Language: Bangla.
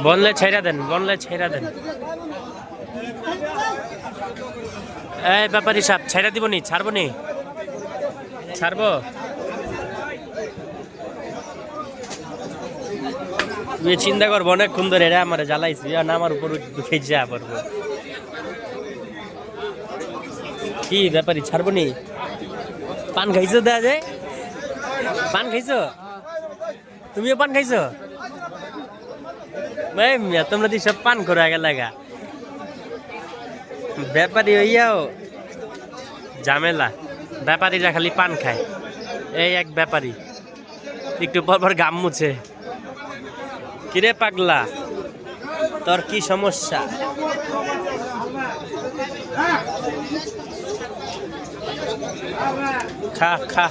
বললে ছেড়া দেন, বললে ছেড়া দেন। এই ব্যাপারী সাহেব ছেড়ে দিব নি, ছাড়বো নি, ছাড়বো। তুই চিন্তা করবো অনেকক্ষণ ধরে রে আমার জ্বালাইছি, না আমার উপর দুঃখে যা পারবো। কি ব্যাপারী ছাড়বো নি? পান খাইছো দেয়া যায়? পান খাইছো? তুমিও পান খাইছো? তোমরা দি সব পান করে আগে লাগা ব্যাপারী হইয়াও ঝামেলা। ব্যাপারীরা খালি পান খায়। এই এক ব্যাপারী একটু পর পর গাম মুছে। কিরে পাগলা, তোর কি সমস্যা? খা খা।